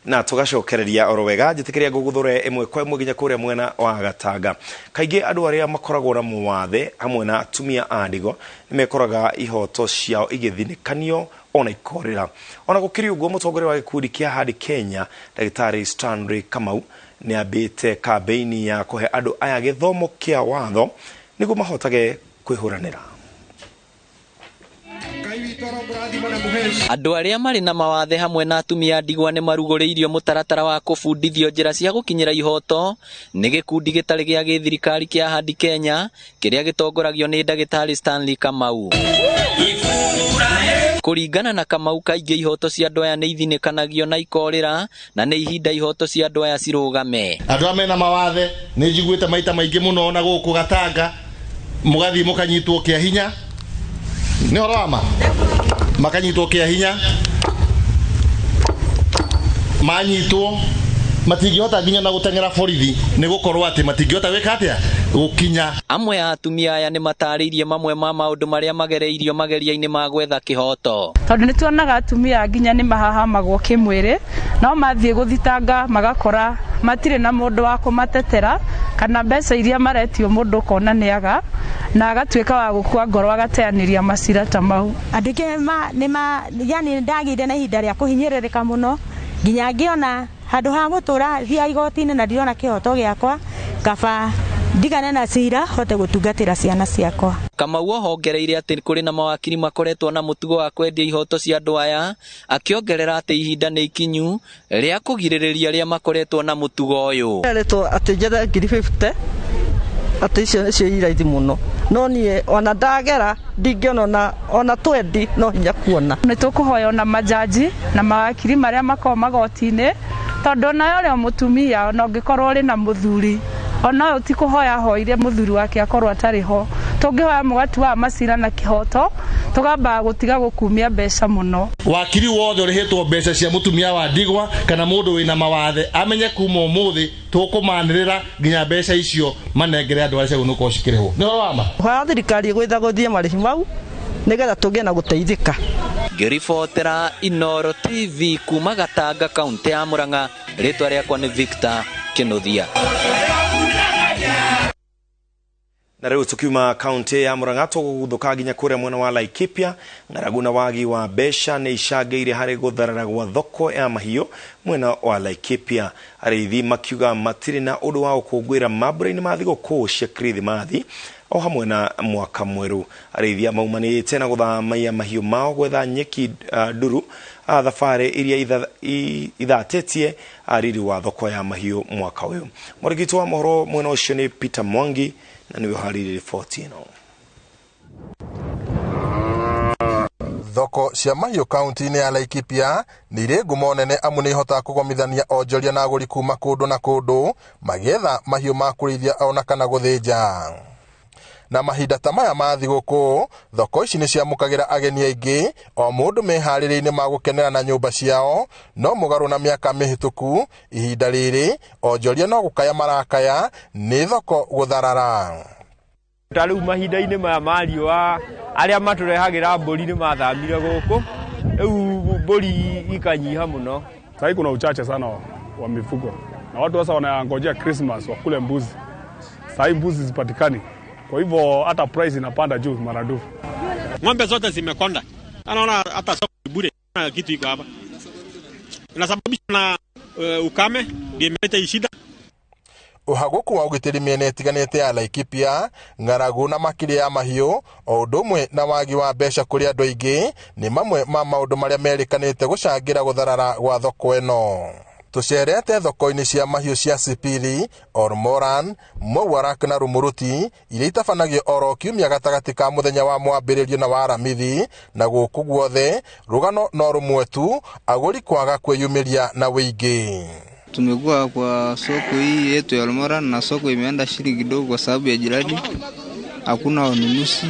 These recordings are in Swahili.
na tugacokereria orowega njitikiria nguguthure imwe kwa imwe ginya kuria mwena wa Gatanga. Kaingi andu aria makoragwo na muwathe hamwe na atumia andigo nimekoraga ihoto ciao igithinikanio ona ikorera. Ona gukiri uguo mutongoria wa gikundi kia Hadi Kenya Dagitari Stanley Kamau ni abite kampeni ya kuhe andu aya githomo kia watho niguo mahotage kwihuranira. Andu aria mari na mawathe hamwe na atumia ndigwa ni maruguriirio mutaratara wa kubundithio njira cia gukinyira ihoto ni gikundi gitari gia githirikari kia Hadi Kenya kiria gitongoragio ni Dagitari Stanley Kamau. Kuringana na Kamau, kaingi ihoto cia andu aya ni ithinikanagio na ikorira na ni ihinda ihoto cia andu aya cirugame. Andu amena mawathe ni njiguite maita maingi muno na guku Gatanga mugathi mukanyitwo kia hinya ni oroma makanyitwo kia hinya manyitwo matingihota nginya na gutengera borithi ni gukorwo ati matingihota weka atia gukinya. Amwe ya atumia aya ni matariirie mamwe ma maundu maria magereirio mageria-ini ma gwetha kihoto. Tondu ni tuonaga atumia nginya ni mahahamagwo kimwiri no mathie guthitanga magakora matire na mundu wa kumatetera kana mbeca iria maretio mundu kona niaga na agatweka wa gukua ngoro agateaniria macira ta mau. Andike yani ndagire na ihinda ria kuhinyiririka muno nginya ngiona handu ha gutura thia igoti-ini na ndirona kihoto giakwa kaba ndigane na cira hote gutungatira ciana ciakwa. Kamau hongereire ati kuri na mawakiri makoretwo na mutugo wa kwendia ihoto cia andu aya akiongerera ati ihinda ni ikinyu ria kugiririria ria makoretwo na mutugo uyu. Ereto ati njere 50 ati cio iraithi muno no nie ona ndagera ndingiona ona 20 no hinya kuona. Ni tukuhoya na majaji na mawakiri maria makao magoti-ini tondu nayo ria mutumia no ngikorwo ri na muthuri ona utikuhoya hoire muthuri wake akorwo atari ho tungihoya mugatu wa macira na kihoto tugamba gutiga gukumia mbeca muno. Wakiri wothe urihitwo mbeca cia mutumia wa ndigwa kana mundu wina mawathe amenye kuma umuthi tukumanirira nginya mbeca icio manengere andu aria gunuko cikirihwo ni orama. Hoya thirikari gwitha guthie marihi mau nigetha tugie na guteithika. Ngiribotera Inooro TV kuma Gatanga, kaunti ya Murang'a. Ritwa riakwa ni Victor Kinuthia. Na riu tukiuma kaunti ya Murang'a tuguthuka nginya kuria mwena wa Laikipia. Ng'aragu na wagi wa mbeca ni icangeire hari gutharara gwa thoko ya mahiu mwena wa Laikipia. Arithi makiuga matiri na undu wa ukungwira mambura-ini ma thigũkũ cia Kirithimathi o hamwe na mwaka mweru. Arithi maumanite na guthamia mahiu mao gwetha nyeki nduru thabari iria ithatetie ariri wa thoko ya mahiu mwaka uyu. Murigiti wa mohoro mwena ucio ni Peter Mwangi na niwe hariri ripoti ino. Thoko cia mahiu kaunti-ini ya Laikipia ni iri ngumo nene amu ni ihota kugomithania onjoria na aguri kuma kundu na kundu magetha mahiu ma kurithia ona kana guthinja. Na mahinda ta maya ma thigũkũ thoko ici ni ciamukagira ageni aingi o mundu meharĩrĩine ma gukenera na nyumba ciao no mugaru na miaka mihituku ihinda riri onjoria no gukaya marakaya ni thoko gutharara. Tariu mahinda-ini maya ma riũa aria maturehagira mburi ni mathamire guku riu mburi ikanyiha muno. Sasa kuna uchache sana wa mifugo na watu sasa wanangojea Christmas wakule mbuzi. Sasa mbuzi zipatikani. Kwa hivyo hata price inapanda juu maradufu. Ng'ombe zote zimekonda. Anaona hata soko bure na kitu iko hapa. Inasababisha na ukame ndio imeleta shida. Uhaguku wa ugitiri miene itiganite ya Laikipia, ng'aragu na makiria ya mahiu o undu umwe na wagi wa mbeca kuri andu aingi ni mamwe ma maundu maria merikanite gucangira gutharara gwa thoko eno. Tucerete thoko-ini cia mahiu cia Sipili, Ormoran, Mwarak na Rumuruti iria itabanagio oro kiumia gatagati ka muthenya wa mwambĩrĩrio na wa Aramithi na guku guothe rugano no rumwe tu aguri kwaga kweyumiria na wingi. Tumekuwa kwa soko hii yetu ya Ormoran na soko imeenda chini kidogo kwa sababu ya jirani. Hakuna wanunuzi,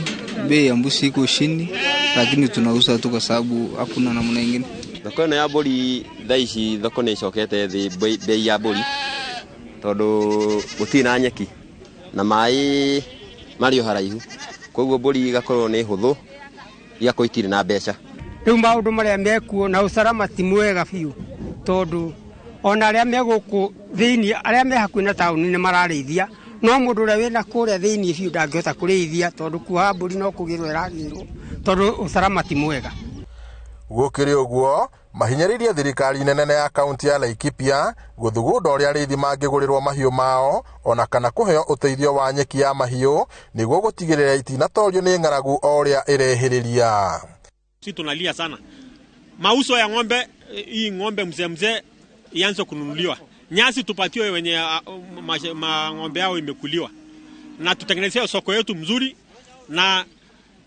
bei ya mbuzi iko chini lakini tunauza tu kwa sababu hakuna namna nyingine. Thoko ĩno ya mbũri thaa ici thoko nĩ icokete thĩ bei ya mbũri tondu gũtirĩ na nyeki na maĩ marĩ o haraihu koguo mbũri igakorwo nĩ hũthũ igakorwo itirĩ na mbeca. Rĩu maũndũ marĩa mekuo na usalama ti mwega biũ tondu ona arĩa me gũkũ thĩinĩ arĩa me hakuhĩ na taũni nĩ mararĩithia no mũndũ ũrĩa wĩna kũrĩa thĩinĩ biũ ndangĩhota kũrĩithia tondũ kuoha mbũri no kũgĩrwo ĩragĩrwo tondũ ũcarama ti mwega. Gũkĩrĩ ũguo mahinyĩrĩirie thirikari nene ya kaunti ya Laikipia gũthugunda ũrĩa arĩithi mangĩgũrĩrwo mahiũ mao ona kana kũheo ũteithio wa nyeki ya mahiũ nĩguo gũtigĩrĩra itinatorio nĩ ng'aragu o ũrĩa ĩrehĩrĩria. Sisi tunalia sana. Mauzo ya ng'ombe, hii ng'ombe mzee ianze kununuliwa. Nyasi tupatiwe wenye ng'ombe yao imekuliwa. Na tutengenezee soko yetu mzuri na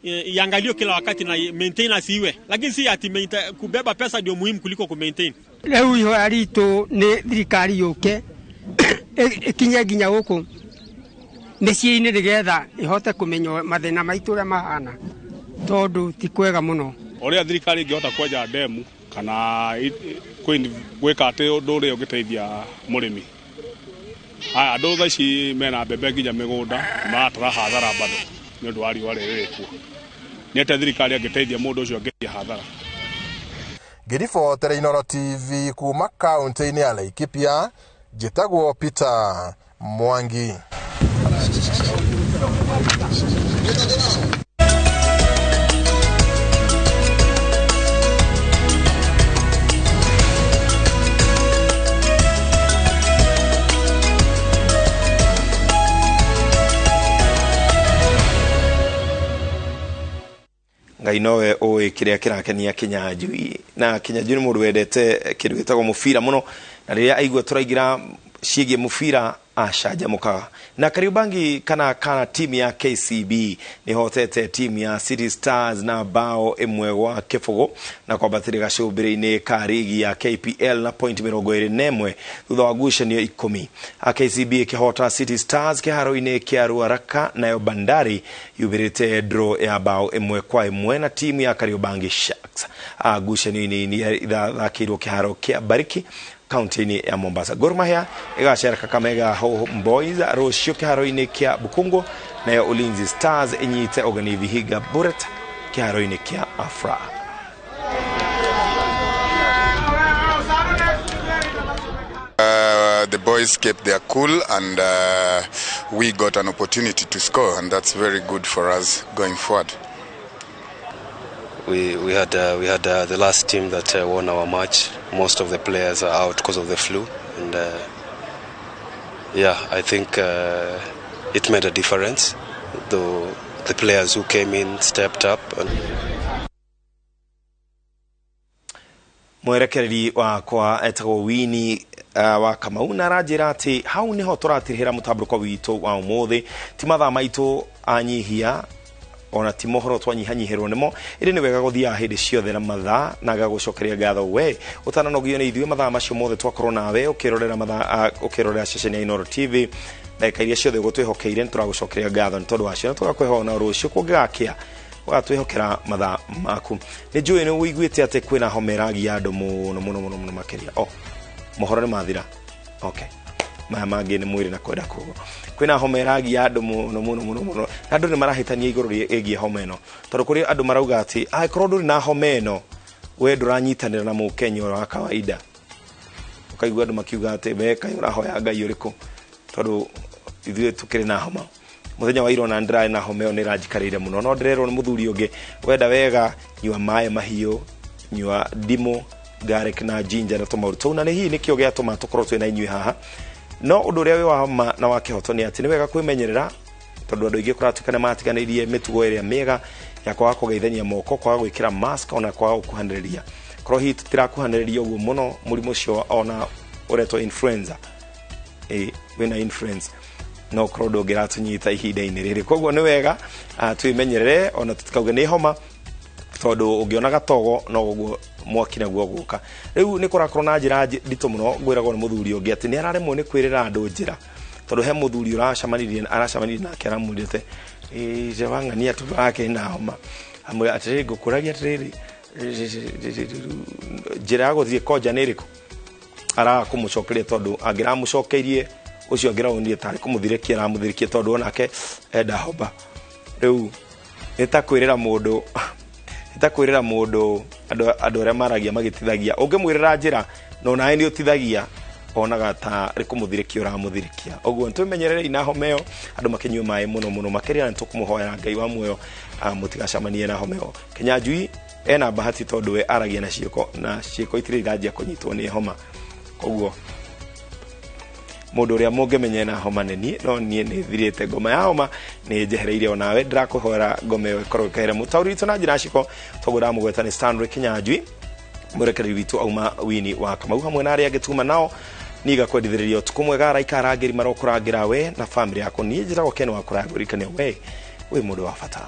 iangaliwe kila wakati na maintenance iwe. Lakini si ati kubeba pesa ndio muhimu kuliko ku-maintain. Leo ihoya ritũ nĩ thirikari yũke ikinye nginya gũkũ mĩciĩ-inĩ nĩgetha ihote kũmenya mathĩna maitũ ũrĩa mahana tondũ ti kwega mũno. Ũrĩa thirikari ĩngĩhota kwenja ndemu kana gwĩka atĩ ũndũ ũrĩa ũngĩteithia mũrĩmi. Aya andũ thaa ici mena mbembe nginya mĩgũnda maratara hathara bado nĩ ũndũ wa riũa rĩrĩ kuo. Nĩ atĩ thirikari angĩteithia mũndũ ũcio angĩtia hathara. Ngĩribotera Inooro TV kuma kaunti-inĩ ya Laikipia, njĩtagwo Peter Mwangi. Ngai nowe oĩ kĩrĩa kĩrakenia Kinyanjui na Kinyanjui nĩ mũndũ wendete kĩndũ gĩtagwo mũbira mũno na rĩrĩa aigua tũraingĩra ciĩgiĩ mũbira acanjamũkaga na Kariobangi kana timu ya KCB nĩ hotete timu ya City Stars na bao ĩmwe gwa kĩbũgũ na kwambatĩra gacũmbĩrĩ-inĩ ka rigi ya KPL na point 21 thutha wa ngucanio 10. KCB ĩkĩhota City Stars kĩharo-inĩ kĩa Ruaraka nayo Bandari yubĩrĩte draw ya bao 1-1 na timu ya Kariobangi Sharks. Ngucanio-inĩ nĩ ĩthakĩirwo kĩharo kĩa Bariki kaunti-inĩ ya Mombasa. Gor Mahia ĩgacera Kakamega Homeboys rũciũ kĩharo-inĩ kĩa Bukungu nayo Ulinzi Stars ĩnyite Ogani Vihiga Bullet kĩharo-inĩ kĩa Afra. The boys kept their cool and we got an opportunity to score and that's very good for us going forward. We had the last team that won our match. Most of the players are out because of the flu, and I think it made a difference. Though the players who came in stepped up. Mwerekereri wakwa etagwo Wini wa Kamau na ranjĩra atĩ hau niho tũratirĩhĩra mũtambũrũko witũ wa ũmũthĩ ti mathaa maitũ anyihia ona ti mohoro twanyihanyihĩrwo nĩmo ĩrĩ nĩ wega gũthiaga hĩndĩ ciothe na mathaa na gagũcokeria ngatho we ũtananogio nĩ ithuĩ mathaa macio mothe twakorwo nawe ũkĩrorera ceceni ya Inooro TV ndagĩka iria ciothe gũtwĩhokeire nĩtũragũcokeria ngatho nĩ tondũ wacio na tũgakwĩhoa na rũciũ kũngĩgakĩa ũgatwĩhokera mathaa maku. Nĩ njũĩ nĩ ũiguĩte atĩ kwĩna homa ĩragia andũ mũno makĩria mohoro nĩ mathira. Okay, maya mangĩ nĩ mwĩrĩ na kwenda kuo kwĩna homa ĩragia andũ mũno na andũ nĩ marahĩtania igũrũ rĩgiĩ homa ĩno tondũ kũrĩ andũ marauga atĩ angĩkorwo ndũrĩ na homa ĩno we ndũranyitanĩra na mũkenya wa kawaida. Ũkaigua andũ makiuga atĩ we kaĩ ũrahoya Ngai ũrĩkũ tondũ ithuĩ tũkĩrĩ na homa. Muthenya wa ira na ndĩrarĩ na homa ĩyo nĩ ĩranjikarĩire mũno no ndĩrerwo nĩ mũthuri ũngĩ wenda wega nyua maĩ mahiũ nyua ndimũ garlic na ginger na tomato tũu na nĩ hihi nĩkĩo gĩatũma tũkorwo twĩna inyuĩ haha. No ũndũ ũrĩa wĩ wa homa na wa kĩhoto nĩ atĩ nĩ wega kwĩmenyerera tondũ andũ aingĩ kũratuĩka nĩ matiganĩirie mĩtugo ĩrĩa mĩega ya kwaga kũgeithania moko kwaga gwĩkĩra mask ona kwaga gũkuhanĩrĩria. Korwo hihi tũtirakuhanĩrĩria ũguo mũno mũrimũ ũcio ona ũretwo influenza wĩna influenza no korwo ndũngĩratũnyita ihinda-inĩ rĩrĩ. Koguo nĩ wega twĩmenyerere ona tũtikauge nĩ homa tondũ ũngĩona gatogo no ũguo mwaki naguo gũka. Rĩu nĩ kũrakorwo na njĩra nditũ mũno ngwĩragwo nĩ mũthuri ũngĩ atĩ nĩ araremwo nĩ kwĩrĩra andũ njĩra tondũ he mũthuri aracemanirie nake aramwĩrĩte Jawang'ania tũrake na homa amwĩra atĩrĩrĩ ngũkũragia atĩrĩrĩ njĩra ya gũthiĩ koja nĩ ĩrĩkũ araga kũmũcokeria tondũ angĩramũcokeirie ucio angĩraonire tarĩ kũmũthirĩkia aramũthirĩkia tondũ onake enda homa. Rĩu nĩtakwĩrĩra mũndũ andũ arĩa maragia magĩtithagia ũngĩmwĩrĩra njĩra no nawe nĩ ũtithagia onaga ta rikumuthirikia uramuthirikia oguo ntumenyerere ina homeo andu makinyua mai muno makiria na tukumuhoera Ngai wa muoyo mutigacamanie na homeo Kinyanjui ena bahati tondu we aragia na ciiko itiri ganjia kunyitwo ni homa koguo mundu uria mungimenye na homa neni no nie ni thirite ngoma ya homa ni njehereire onawe ndirakuhora ngoma yo ikorwo kaire mutauri tu na njira ciko togura mugweta ni Stanley Kinyanjui murekeri witu auma wini wa Kamau hamwe na aria gituma nao niga kwendithiririo tukumwega raika rangiri marokurangira we na family yako ni njira gukeno wa kuragurikania we mundu wa bata